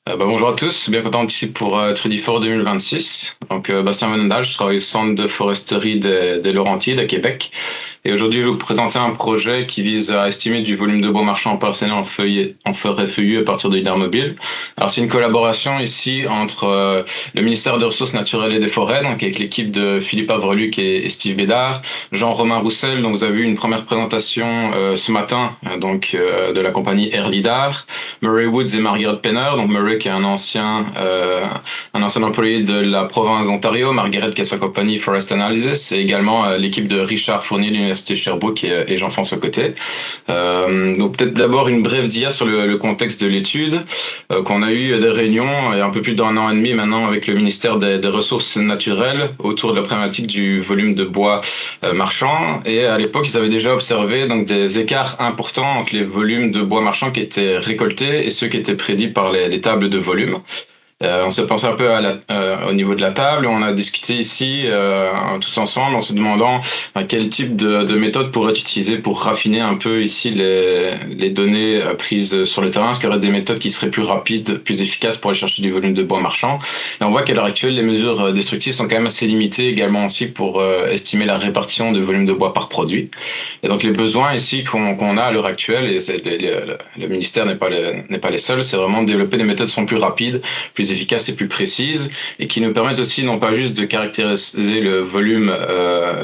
Bonjour à tous, bien content d'être ici pour Trudifort 2026. Bastien Venendal, je travaille au centre de foresterie des Laurentides à Québec. Et aujourd'hui, je vais vous présenter un projet qui vise à estimer du volume de bois marchand parcellé en forêt feuillue à partir de leaders mobiles. Alors, c'est une collaboration ici entre le ministère des Ressources naturelles et des Forêts, donc avec l'équipe de Philippe Avreluc et Steve Bédard, Jean-Romain Roussel, dont vous avez eu une première présentation ce matin, de la compagnie Air Lidar, Murray Woods et Margaret Penner. Donc Murray qui est un ancien employé de la province d'Ontario, Margaret qui a sa compagnie Forest Analysis, et également l'équipe de Richard Fournier de l'Université Sherbrooke et Jean-François Côté. Donc peut-être d'abord une brève dia sur le contexte de l'étude, qu'on a eu des réunions il y a un peu plus d'un an et demi maintenant avec le ministère des Ressources naturelles autour de la problématique du volume de bois marchand. Et à l'époque, ils avaient déjà observé donc des écarts importants entre les volumes de bois marchand qui étaient récoltés et ceux qui étaient prédits par les tables de volume. On s'est pensé un peu au niveau de la table. On a discuté ici tous ensemble en se demandant quel type de méthode pourrait être utilisée pour raffiner un peu ici les données prises sur le terrain. Est-ce qu'il y aurait des méthodes qui seraient plus rapides, plus efficaces pour aller chercher du volume de bois marchand? Et on voit qu'à l'heure actuelle, les mesures destructives sont quand même assez limitées également aussi pour estimer la répartition de volume de bois par produit. Et donc les besoins ici qu'on a à l'heure actuelle, et le ministère n'est pas les seuls, c'est vraiment de développer des méthodes qui sont plus rapides, plus efficaces et plus précises, et qui nous permettent aussi non pas juste de caractériser le volume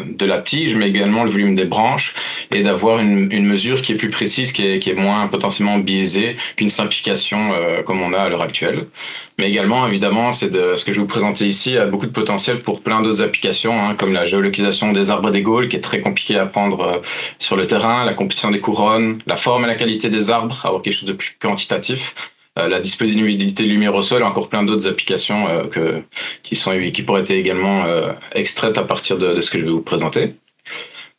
de la tige, mais également le volume des branches, et d'avoir une mesure qui est plus précise, qui est moins potentiellement biaisée qu'une simplification comme on a à l'heure actuelle. Mais également, évidemment, ce que je vais vous présenter ici a beaucoup de potentiel pour plein d'autres applications, comme la géolocalisation des arbres et des gaules, qui est très compliqué à prendre sur le terrain, la compétition des couronnes, la forme et la qualité des arbres, avoir quelque chose de plus quantitatif, la disponibilité de lumière au sol, encore plein d'autres applications qui pourraient être également extraites à partir de ce que je vais vous présenter.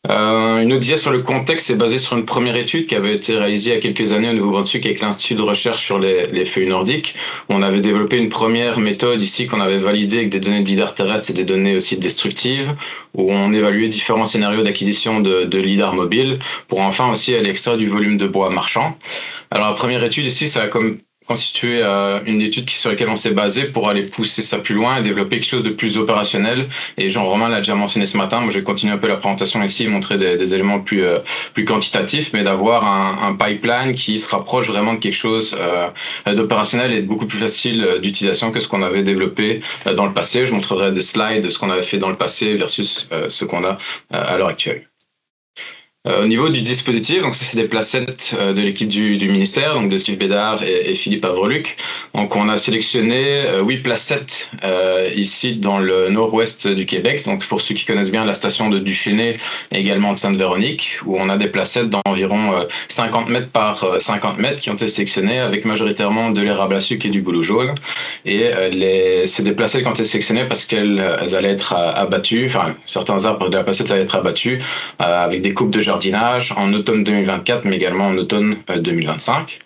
Une autre idée sur le contexte est basée sur une première étude qui avait été réalisée il y a quelques années au Nouveau-Brunswick avec l'Institut de recherche sur les feuilles nordiques, où on avait développé une première méthode ici qu'on avait validée avec des données de lidar terrestre et des données aussi destructives, où on évaluait différents scénarios d'acquisition de lidar mobile pour enfin aussi aller extraire du volume de bois marchand. Alors la première étude ici, ça a comme constitué une étude sur laquelle on s'est basé pour aller pousser ça plus loin et développer quelque chose de plus opérationnel. Et Jean-Romain l'a déjà mentionné ce matin, moi je vais continuer un peu la présentation ici et montrer des éléments plus quantitatifs, mais d'avoir un pipeline qui se rapproche vraiment de quelque chose d'opérationnel et de beaucoup plus facile d'utilisation que ce qu'on avait développé dans le passé. Je montrerai des slides de ce qu'on avait fait dans le passé versus ce qu'on a à l'heure actuelle. Au niveau du dispositif, donc ça c'est des placettes de l'équipe du ministère, donc de Steve Bédard et Philippe Avreluc. Donc on a sélectionné 8 placettes ici dans le nord-ouest du Québec. Donc pour ceux qui connaissent bien la station de Duchesnay et également de Sainte-Véronique, où on a des placettes d'environ 50 mètres par 50 mètres qui ont été sélectionnées avec majoritairement de l'érable à sucre et du bouleau jaune. Et c'est des placettes qui ont été sélectionnées parce qu'elles allaient être abattues, enfin certains arbres de la placette allaient être abattus avec des coupes de jardinage en automne 2024, mais également en automne 2025.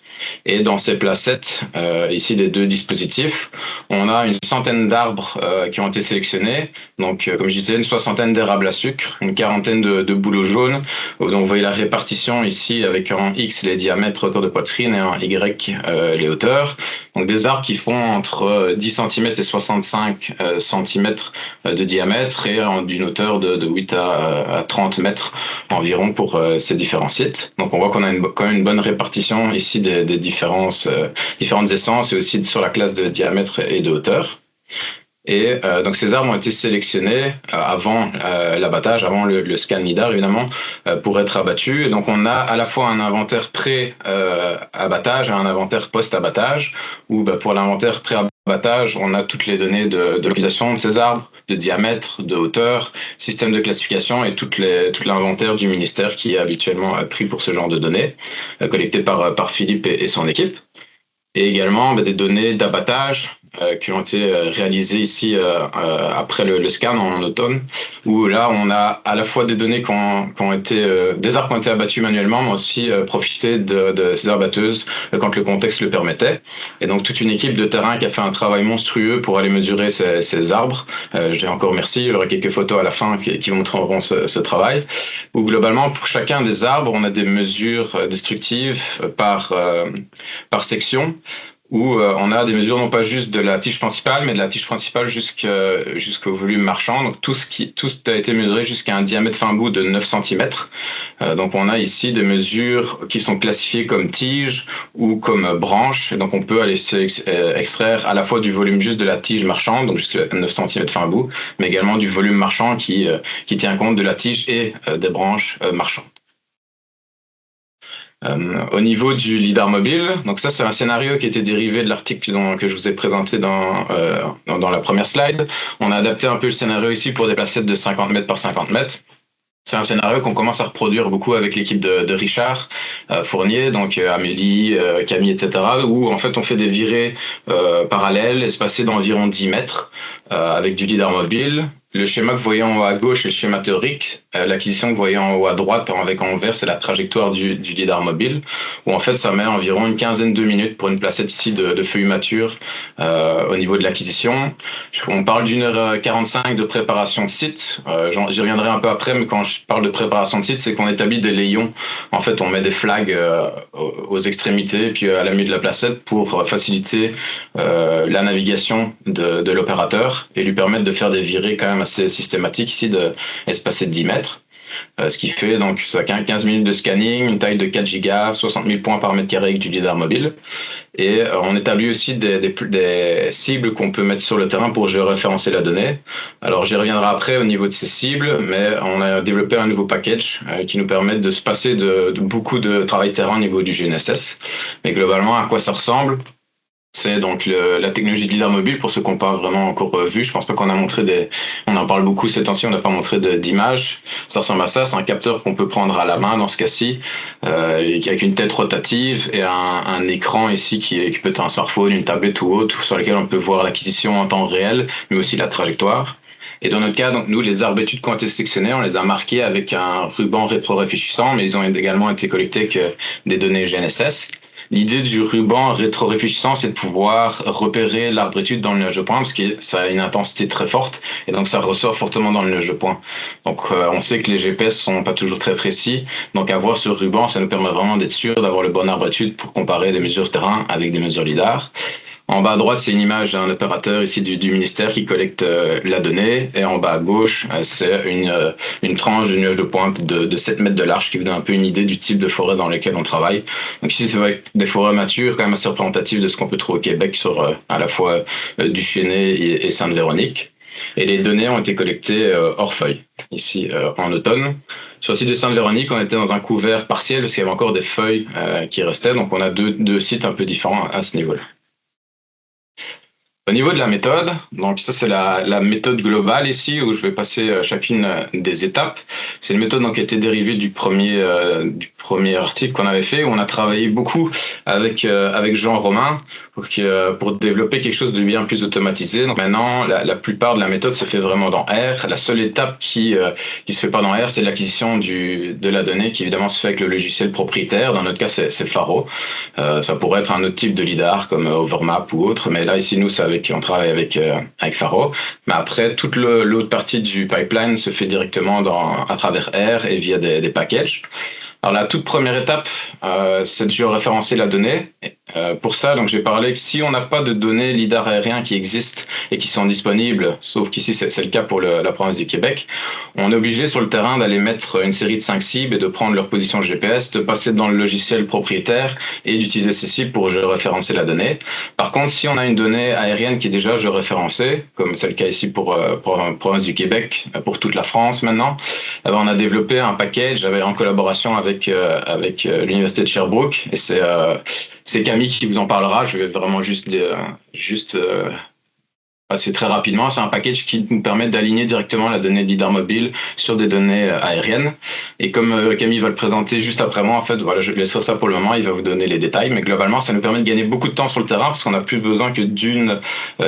Et dans ces placettes, ici des deux dispositifs, on a une centaine d'arbres qui ont été sélectionnés. Donc, comme je disais, une soixantaine d'érables à sucre, une quarantaine de bouleaux jaunes. Donc, vous voyez la répartition ici avec en X les diamètres hauteur de poitrine et en Y les hauteurs. Donc, des arbres qui font entre 10 cm et 65 cm de diamètre et d'une hauteur de 8 à 30 mètres environ pour ces différents sites. Donc, on voit qu'on a quand même une bonne répartition ici des différentes essences et aussi sur la classe de diamètre et de hauteur. Et donc ces arbres ont été sélectionnés avant l'abattage, avant le scan LIDAR évidemment, pour être abattus. Et donc on a à la fois un inventaire pré-abattage et un inventaire post-abattage, où pour l'inventaire pré-abattage, on a toutes les données de localisation de ces arbres, de diamètre, de hauteur, système de classification et tout l'inventaire du ministère qui est habituellement pris pour ce genre de données, collectées par Philippe et son équipe. Et également des données d'abattage qui ont été réalisées ici après le scan en automne, où là on a à la fois des données qui ont été des arbres qui ont été abattus manuellement, mais aussi profité de ces abatteuses quand le contexte le permettait. Et donc toute une équipe de terrain qui a fait un travail monstrueux pour aller mesurer ces arbres. Je les encore remercie. Il y aura quelques photos à la fin qui montreront ce travail. Où globalement pour chacun des arbres, on a des mesures destructives par section, où on a des mesures non pas juste de la tige principale, mais de la tige principale jusqu'au volume marchand. Donc tout a été mesuré jusqu'à un diamètre fin bout de 9 cm. Donc on a ici des mesures qui sont classifiées comme tige ou comme branche. Et donc on peut aller extraire à la fois du volume juste de la tige marchande, donc jusqu'à 9 cm fin bout, mais également du volume marchand qui tient compte de la tige et des branches marchandes. Au niveau du lidar mobile, donc ça c'est un scénario qui était dérivé de l'article que je vous ai présenté dans la première slide. On a adapté un peu le scénario ici pour des placettes de 50 mètres par 50 mètres. C'est un scénario qu'on commence à reproduire beaucoup avec l'équipe de Richard Fournier, donc Amélie, Camille, etc., où en fait on fait des virées parallèles espacées d'environ 10 mètres avec du lidar mobile. Le schéma que vous voyez en haut à gauche est le schéma théorique. L'acquisition que vous voyez en haut à droite avec en vert, c'est la trajectoire du lidar mobile, où en fait ça met environ une quinzaine de minutes pour une placette ici de feuilles matures au niveau de l'acquisition. On parle d'1h45 de préparation de site. J'y reviendrai un peu après, mais quand je parle de préparation de site, c'est qu'on établit des layons. En fait, on met des flags aux extrémités, puis à la milieu de la placette pour faciliter la navigation de l'opérateur et lui permettre de faire des virées quand même assez systématiques ici, espacées de 10 mètres. Ce qui fait donc ça 15 minutes de scanning, une taille de 4 gigas, 60 000 points par mètre carré avec du lidar mobile. Et on établit aussi des cibles qu'on peut mettre sur le terrain pour géoréférencer la donnée. Alors j'y reviendrai après au niveau de ces cibles, mais on a développé un nouveau package qui nous permet de se passer de beaucoup de travail terrain au niveau du GNSS. Mais globalement, à quoi ça ressemble ? C'est donc la technologie de lidar mobile, pour ceux qui n'ont pas vraiment encore vu. Je pense pas qu'on a montré on en parle beaucoup ces temps-ci, on n'a pas montré d'images. Ça ressemble à ça, c'est un capteur qu'on peut prendre à la main dans ce cas-ci, avec une tête rotative et un écran ici qui peut être un smartphone, une tablette ou autre, sur lequel on peut voir l'acquisition en temps réel, mais aussi la trajectoire. Et dans notre cas, donc nous, les arbres études qui ont été sélectionnés, on les a marqués avec un ruban rétro-réfléchissant, mais ils ont également été collectés avec des données GNSS. L'idée du ruban rétro-réfléchissant, c'est de pouvoir repérer l'arbre étude dans le nuage de points, parce que ça a une intensité très forte, et donc ça ressort fortement dans le nuage de points. Donc on sait que les GPS sont pas toujours très précis, donc avoir ce ruban, ça nous permet vraiment d'être sûr d'avoir le bon arbre étude pour comparer des mesures terrain avec des mesures lidar. En bas à droite, c'est une image d'un opérateur ici du ministère qui collecte la donnée. Et en bas à gauche, c'est une tranche de nuage de pointe de 7 mètres de large qui vous donne un peu une idée du type de forêt dans lequel on travaille. Donc ici, c'est avec des forêts matures, quand même assez représentatives de ce qu'on peut trouver au Québec sur à la fois du Chesnay et Sainte-Véronique. Et les données ont été collectées hors feuilles, ici en automne. Sur le site de Sainte-Véronique, on était dans un couvert partiel parce qu'il y avait encore des feuilles qui restaient. Donc on a deux sites un peu différents à ce niveau-là. Au niveau de la méthode, donc ça c'est la méthode globale ici où je vais passer chacune des étapes. C'est une méthode donc qui a été dérivée du premier article qu'on avait fait où on a travaillé beaucoup avec Jean Romain pour développer quelque chose de bien plus automatisé. Donc maintenant la plupart de la méthode se fait vraiment dans R. La seule étape qui se fait pas dans R, c'est l'acquisition de la donnée qui évidemment se fait avec le logiciel propriétaire. Dans notre cas c'est Faro. Ça pourrait être un autre type de lidar comme Overmap ou autre, mais là ici nous on travaille avec Faro. Mais après, toute l'autre partie du pipeline se fait directement à travers R et via des packages. Alors la toute première étape, c'est de géoréférencer la donnée. Pour ça, donc j'ai parlé que si on n'a pas de données lidar aérien qui existent et qui sont disponibles, sauf qu'ici c'est le cas pour la province du Québec, on est obligé sur le terrain d'aller mettre une série de 5 cibles et de prendre leur position GPS, de passer dans le logiciel propriétaire et d'utiliser ces cibles pour géoréférencer la donnée. Par contre, si on a une donnée aérienne qui est déjà géoréférencée, comme c'est le cas ici pour la province du Québec, pour toute la France maintenant, on a développé un package en collaboration avec l'université de Sherbrooke, et c'est Camille qui vous en parlera. Je vais vraiment juste passer très rapidement. C'est un package qui nous permet d'aligner directement la donnée de lidar mobile sur des données aériennes. Et comme Camille va le présenter juste après moi, en fait, voilà, je laisserai ça pour le moment. Il va vous donner les détails. Mais globalement, ça nous permet de gagner beaucoup de temps sur le terrain parce qu'on n'a plus besoin que d'une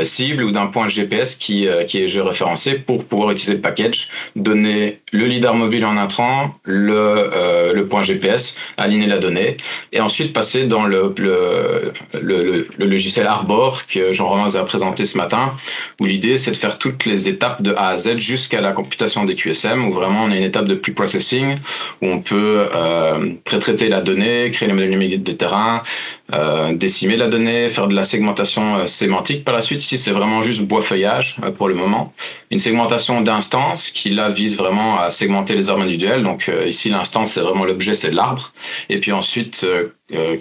cible ou d'un point GPS qui est géoréférencé pour pouvoir utiliser le package, donner le lidar mobile en intrant, le point GPS, aligner la donnée et ensuite passer dans le logiciel Arbor que Jean-Romain vous a présenté ce matin, où l'idée c'est de faire toutes les étapes de A à Z jusqu'à la computation des QSM, où vraiment on a une étape de pre-processing, où on peut pré-traiter la donnée, créer les modèles numériques de terrain, décimer la donnée, faire de la segmentation sémantique par la suite. Ici, c'est vraiment juste bois-feuillage pour le moment. Une segmentation d'instance qui, là, vise vraiment à segmenter les arbres individuels. Donc ici, l'instance, c'est vraiment l'objet, c'est l'arbre. Et puis ensuite,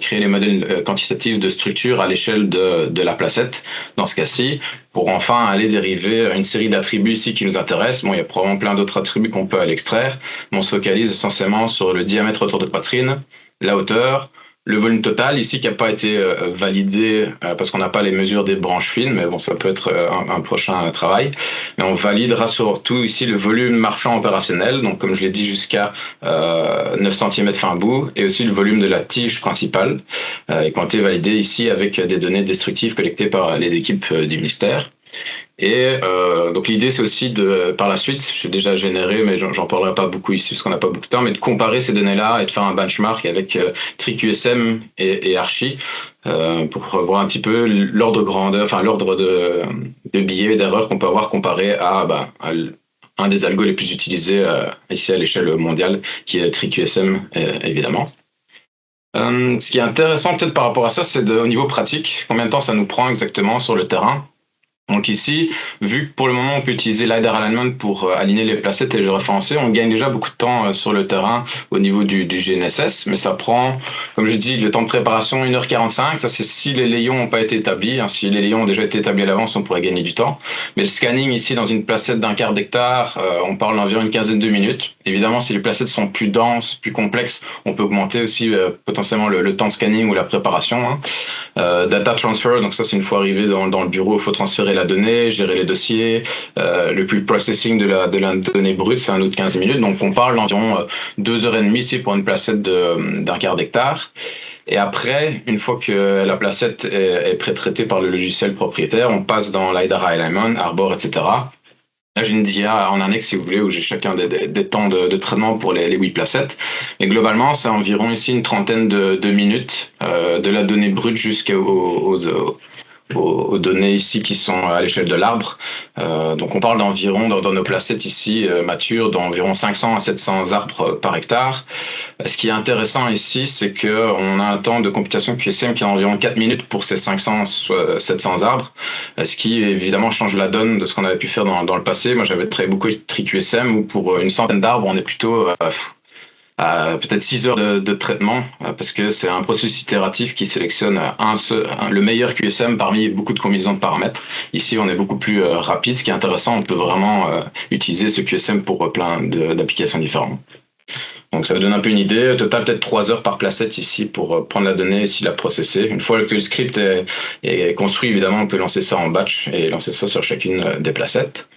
créer les modèles quantitatifs de structure à l'échelle de la placette, dans ce cas-ci, pour enfin aller dériver une série d'attributs ici qui nous intéressent. Bon, il y a probablement plein d'autres attributs qu'on peut aller extraire, mais on se focalise essentiellement sur le diamètre autour de poitrine, la hauteur, le volume total ici qui n'a pas été validé parce qu'on n'a pas les mesures des branches fines, mais bon, ça peut être un prochain travail. Mais on validera surtout ici le volume marchand opérationnel, donc comme je l'ai dit jusqu'à 9 cm fin bout, et aussi le volume de la tige principale, et qui ont été validés ici avec des données destructives collectées par les équipes du ministère. Et donc l'idée c'est aussi de, par la suite, j'ai déjà généré, mais j'en parlerai pas beaucoup ici parce qu'on n'a pas beaucoup de temps, mais de comparer ces données-là et de faire un benchmark avec TriQSM et Archie pour voir un petit peu l'ordre de grandeur, enfin l'ordre de billets d'erreurs qu'on peut avoir comparé à un des algos les plus utilisés ici à l'échelle mondiale, qui est TriQSM évidemment. Ce qui est intéressant peut-être par rapport à ça, c'est au niveau pratique, combien de temps ça nous prend exactement sur le terrain. Donc ici, vu que pour le moment on peut utiliser LiDAR alignment pour aligner les placettes et les référencer, on gagne déjà beaucoup de temps sur le terrain au niveau du GNSS, mais ça prend, comme je dis, le temps de préparation 1h45, ça c'est si les layons n'ont pas été établis, si les layons ont déjà été établis à l'avance, on pourrait gagner du temps. Mais le scanning ici dans une placette d'1 quart d'hectare, on parle d'environ une quinzaine de minutes. Évidemment, si les placettes sont plus denses, plus complexes, on peut augmenter aussi potentiellement le temps de scanning ou la préparation. Data transfer, donc ça c'est une fois arrivé dans le bureau, il faut transférer la donnée, gérer les dossiers, le pre-processing de la donnée brute, c'est un autre 15 minutes, donc on parle d'environ 2h30 ici pour une placette d'un quart d'hectare. Et après, une fois que la placette est pré-traitée par le logiciel propriétaire, on passe dans LiDAR Alignment, Arbor, etc. Là, j'ai une DIA en annexe, si vous voulez, où j'ai chacun des temps de traitement pour les 8 placettes. Et globalement, c'est environ ici une trentaine de minutes de la donnée brute aux données ici qui sont à l'échelle de l'arbre. Donc on parle d'environ, dans nos placettes ici matures, d'environ 500 à 700 arbres par hectare. Ce qui est intéressant ici, c'est qu'on a un temps de computation QSM qui est environ 4 minutes pour ces 500 700 arbres, ce qui évidemment change la donne de ce qu'on avait pu faire dans le passé. Moi j'avais travaillé beaucoup avec TriQSM où pour une centaine d'arbres, on est plutôt à peut-être 6 heures de traitement, parce que c'est un processus itératif qui sélectionne le meilleur QSM parmi beaucoup de combinaisons de paramètres. Ici, on est beaucoup plus rapide. Ce qui est intéressant, on peut vraiment utiliser ce QSM pour plein d'applications différentes. Donc ça vous donne un peu une idée. Au total, peut-être 3 heures par placette ici pour prendre la donnée et ici la processer. Une fois que le script est construit, évidemment, on peut lancer ça en batch et lancer ça sur chacune des placettes.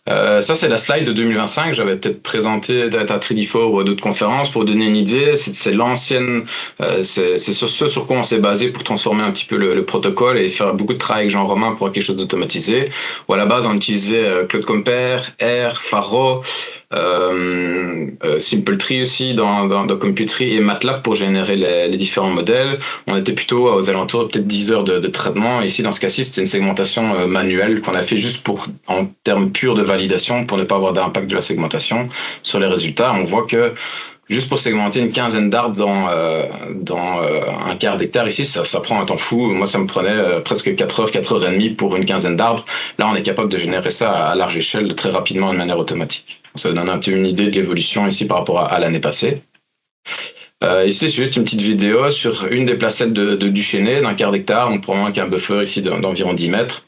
Ça, c'est la slide de 2025. J'avais peut-être présenté à Trinifort ou à d'autres conférences pour donner une idée. C'est l'ancienne, c'est sur quoi on s'est basé pour transformer un petit peu le protocole et faire beaucoup de travail avec Jean Romain pour quelque chose d'automatisé. Où à la base, on utilisait Cloud Compare, R, Faro, SimpleTree aussi dans Computry et MATLAB pour générer les différents modèles. On était plutôt aux alentours de peut-être 10 heures de traitement. Et ici, dans ce cas-ci, c'était une segmentation manuelle qu'on a fait juste en termes purs de validation pour ne pas avoir d'impact de la segmentation sur les résultats. On voit que juste pour segmenter une quinzaine d'arbres dans un quart d'hectare ici, ça prend un temps fou. Moi, ça me prenait presque 4 heures, 4 heures et demie pour une quinzaine d'arbres. Là, on est capable de générer ça à large échelle très rapidement de manière automatique. Ça donne un peu une idée de l'évolution ici par rapport à l'année passée. Ici, c'est juste une petite vidéo sur une des placettes de Duchesnay d'un quart d'hectare. On prend un buffer ici d'environ 10 mètres.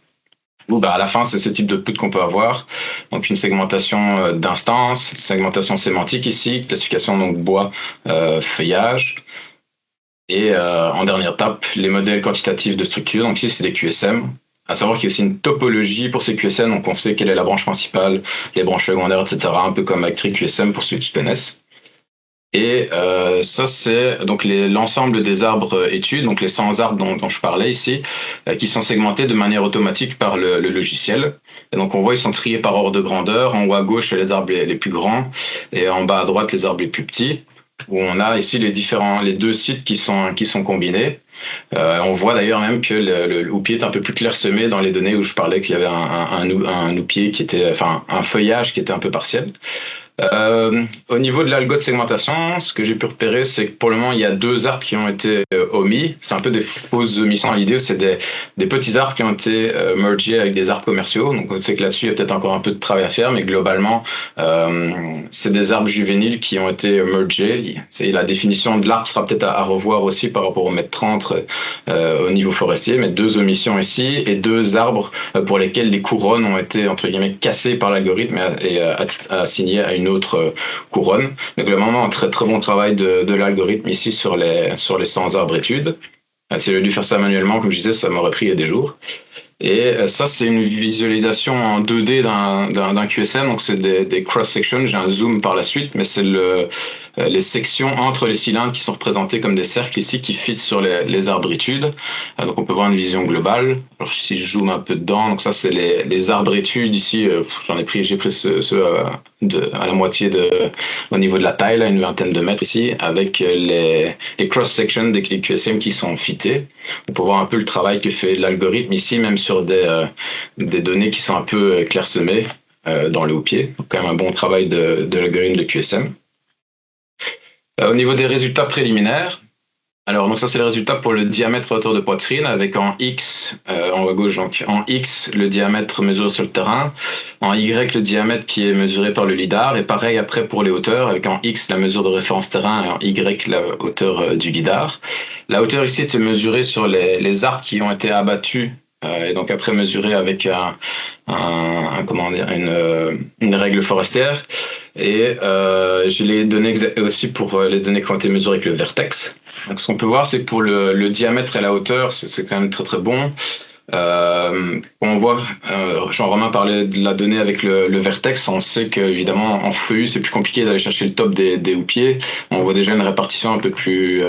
À la fin, c'est ce type de output qu'on peut avoir. Donc, une segmentation d'instance, segmentation sémantique ici, classification donc bois, feuillage. Et en dernière étape, les modèles quantitatifs de structure. Donc ici, c'est des QSM. À savoir qu'il y a aussi une topologie pour ces QSM. Donc, on sait quelle est la branche principale, les branches secondaires, etc. Un peu comme avec TriQSM pour ceux qui connaissent. Et ça, c'est donc l'ensemble des arbres études, donc les 100 arbres dont je parlais ici, qui sont segmentés de manière automatique par le logiciel. Et donc on voit ils sont triés par ordre de grandeur. En haut à gauche, les arbres les plus grands, et en bas à droite, les arbres les plus petits. où on a ici les deux sites qui sont combinés. On voit d'ailleurs même que le houppier est un peu plus clairsemé dans les données où je parlais qu'il y avait un houppier qui était, enfin, un feuillage qui était un peu partiel. Au niveau de l'algo de segmentation, ce que j'ai pu repérer, c'est que pour le moment, il y a 2 arbres qui ont été omis. C'est un peu des fausses omissions. L'idée, c'est des petits arbres qui ont été mergés avec des arbres commerciaux. Donc, on sait que là-dessus, il y a peut-être encore un peu de travail à faire, mais globalement, c'est des arbres juvéniles qui ont été mergés. La définition de l'arbre sera peut-être à revoir aussi par rapport au mètre 30 au niveau forestier, mais 2 omissions ici et 2 arbres pour lesquels les couronnes ont été, entre guillemets, cassées par l'algorithme et assignées à une autre couronne. Donc, globalement, un très très bon travail de l'algorithme ici sur les 100 arbres études. Si j'avais dû faire ça manuellement, comme je disais, ça m'aurait pris des jours. Et ça, c'est une visualisation en 2D d'un QSM, donc c'est des cross-sections. J'ai un zoom par la suite, mais c'est les sections entre les cylindres qui sont représentées comme des cercles ici qui fit sur les arbritudes. Donc on peut voir une vision globale. Alors si je zoome un peu dedans, donc ça c'est les arbritudes ici. J'ai pris ceux à la moitié au niveau de la taille, là, une vingtaine de mètres ici, avec les cross-sections des QSM qui sont fités. On peut voir un peu le travail que fait l'algorithme ici, même sur des données qui sont un peu clairsemées dans le houppier. Donc quand même un bon travail de l'algorithme de QSM. Au niveau des résultats préliminaires, alors donc ça c'est le résultat pour le diamètre hauteur de poitrine avec en X en haut à gauche, donc en X le diamètre mesuré sur le terrain, en Y le diamètre qui est mesuré par le lidar, et pareil après pour les hauteurs avec en X la mesure de référence terrain et en Y la hauteur du lidar. La hauteur ici était mesurée sur les arbres qui ont été abattus et donc après mesuré avec une règle forestière. Et j'ai les données aussi pour les données qui ont été mesurées avec le vertex. Donc ce qu'on peut voir, c'est que pour le diamètre et la hauteur, c'est quand même très très bon. On voit, Jean-Romain parlait de la donnée avec le vertex. On sait qu'évidemment en feuillu c'est plus compliqué d'aller chercher le top des houppiers. On voit déjà une répartition un peu plus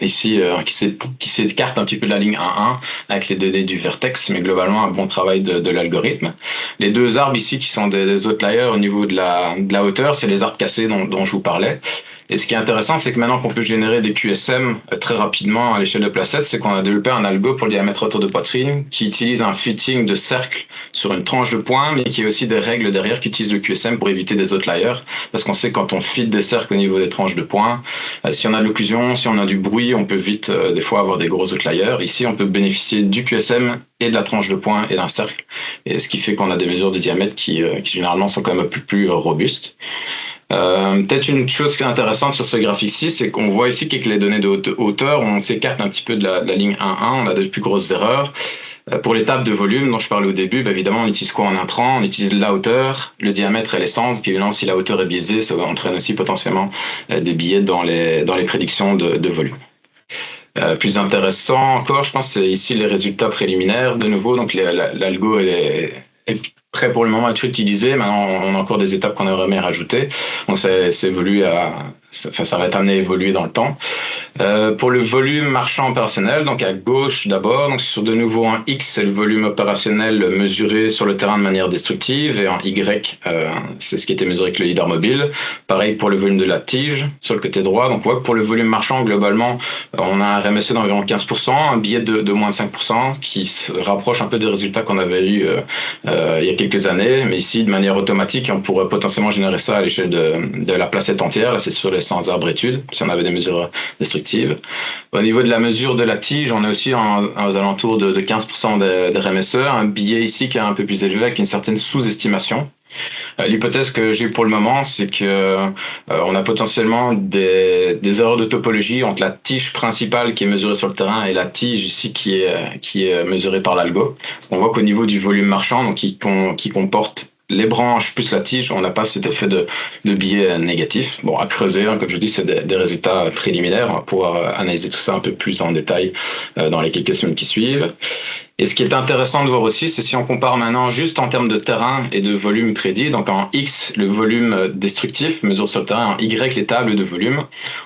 ici qui s'écarte un petit peu de la ligne 1-1 avec les données du vertex, mais globalement un bon travail de l'algorithme. Les 2 arbres ici qui sont des outliers au niveau de la hauteur, c'est les arbres cassés dont je vous parlais. Et ce qui est intéressant, c'est que maintenant qu'on peut générer des QSM très rapidement à l'échelle de Placette, c'est qu'on a développé un algo pour le diamètre hauteur de poitrine qui utilise un fitting de cercle sur une tranche de poing, mais qui a aussi des règles derrière qui utilisent le QSM pour éviter des outliers. Parce qu'on sait que quand on fit des cercles au niveau des tranches de poing, si on a de l'occlusion, si on a du bruit, on peut vite des fois avoir des gros outliers. Ici, on peut bénéficier du QSM et de la tranche de poing et d'un cercle. Et ce qui fait qu'on a des mesures de diamètre qui généralement sont quand même un peu plus robustes. Peut-être une chose qui est intéressante sur ce graphique-ci, c'est qu'on voit ici qu'avec les données de hauteur, on s'écarte un petit peu de la ligne 1-1, on a de plus grosses erreurs. Pour l'étape de volume dont je parlais au début, évidemment, on utilise quoi en intrant? On utilise la hauteur, le diamètre et l'essence. Puis évidemment, si la hauteur est biaisée, ça entraîne aussi potentiellement des biais dans les prédictions de volume. Plus intéressant encore, je pense, c'est ici les résultats préliminaires de nouveau. Donc l'algo est prêt pour le moment à être utilisé. Maintenant, on a encore des étapes qu'on aimerait bien rajouter. Donc ça va être amené à évoluer dans le temps. Pour le volume marchand opérationnel, donc à gauche d'abord, donc sur de nouveau en X, c'est le volume opérationnel mesuré sur le terrain de manière destructive, et en Y, c'est ce qui était mesuré avec le lidar mobile. Pareil pour le volume de la tige sur le côté droit. Donc on voit que pour le volume marchand, globalement, on a un RMSE d'environ 15%, un biais de moins de 5%, qui se rapproche un peu des résultats qu'on avait eu il y a quelques années. Mais ici, de manière automatique, on pourrait potentiellement générer ça à l'échelle de la placette entière. Là, c'est sur les 100 arbres études, si on avait des mesures destructives. Au niveau de la mesure de la tige, on est aussi aux alentours de 15% des RMSE, un biais ici qui est un peu plus élevé avec une certaine sous-estimation. L'hypothèse que j'ai pour le moment, c'est que on a potentiellement des erreurs de topologie entre la tige principale qui est mesurée sur le terrain et la tige ici qui est mesurée par l'algo. Parce qu'on voit qu'au niveau du volume marchand, donc qui comporte les branches plus la tige, on n'a pas cet effet de biais négatif. Bon, à creuser, comme je dis, c'est des résultats préliminaires. On va pouvoir analyser tout ça un peu plus en détail dans les quelques semaines qui suivent. Et ce qui est intéressant de voir aussi, c'est si on compare maintenant juste en termes de terrain et de volume prédit, donc en X, le volume destructif mesure sur le terrain, en Y, les tables de volume.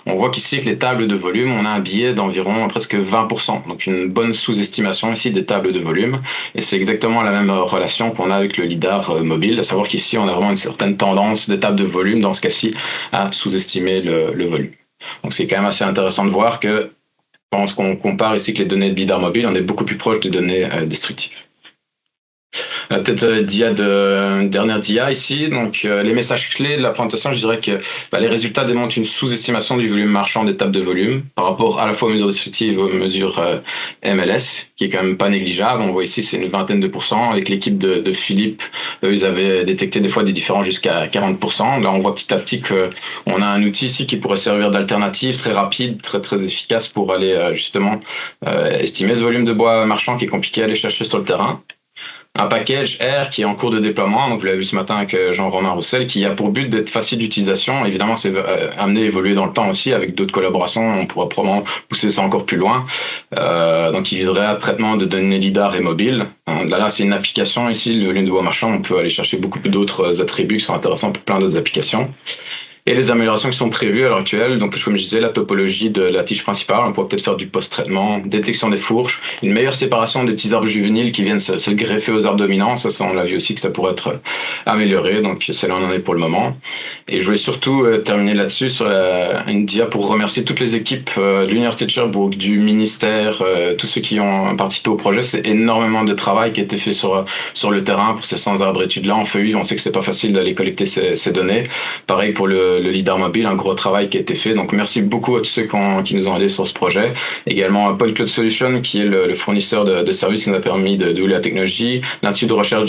On voit qu'ici, que les tables de volume, on a un biais d'environ presque 20%, donc une bonne sous-estimation ici des tables de volume. Et c'est exactement la même relation qu'on a avec le lidar mobile, à savoir qu'ici, on a vraiment une certaine tendance des tables de volume, dans ce cas-ci, à sous-estimer le volume. Donc c'est quand même assez intéressant de voir que quand on compare ici que les données de lidar mobile, on est beaucoup plus proche des données destructives. Peut-être dernière dia ici. Donc, les messages clés de la présentation, je dirais que les résultats démontrent une sous-estimation du volume marchand des tables de volume par rapport à la fois aux mesures destructives et aux mesures MLS, qui est quand même pas négligeable. On voit ici, c'est une vingtaine de pourcents. Avec l'équipe de Philippe, eux, ils avaient détecté des fois des différences jusqu'à 40%. Là, on voit petit à petit qu'on a un outil ici qui pourrait servir d'alternative très rapide, très, très efficace pour aller justement estimer ce volume de bois marchand qui est compliqué à aller chercher sur le terrain. Un package R qui est en cours de déploiement, donc vous l'avez vu ce matin avec Jean-Romain Roussel, qui a pour but d'être facile d'utilisation. Évidemment, c'est amené à évoluer dans le temps aussi avec d'autres collaborations. On pourra probablement pousser ça encore plus loin. Donc, il viserait à traitement de données lidar et mobile. Là, c'est une application ici, le volume de bois marchand. On peut aller chercher beaucoup d'autres attributs qui sont intéressants pour plein d'autres applications. Et les améliorations qui sont prévues à l'heure actuelle, donc comme je disais, la topologie de la tige principale, on pourrait peut-être faire du post-traitement, détection des fourches, une meilleure séparation des petits arbres juvéniles qui viennent se greffer aux arbres dominants, ça on l'a vu aussi que ça pourrait être amélioré, donc celle-là on en est pour le moment. Et je voulais surtout terminer là-dessus sur une dia pour remercier toutes les équipes de l'Université de Sherbrooke, du ministère, tous ceux qui ont participé au projet. C'est énormément de travail qui a été fait sur le terrain pour ces 100 arbres études-là. En feuille, on sait que c'est pas facile d'aller collecter ces données. Pareil pour le lidar mobile, un gros travail qui a été fait. Donc merci beaucoup à tous ceux qui nous ont aidés sur ce projet. Également à Point Cloud Solutions, qui est le fournisseur de services qui nous a permis de développer la technologie, l'Institut de recherche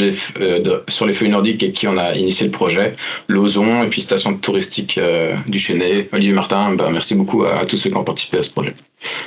sur les feuilles nordiques et qui on a initié le projet, l'Ozon et puis station touristique du Chênay. Olivier Martin, merci beaucoup à tous ceux qui ont participé à ce projet.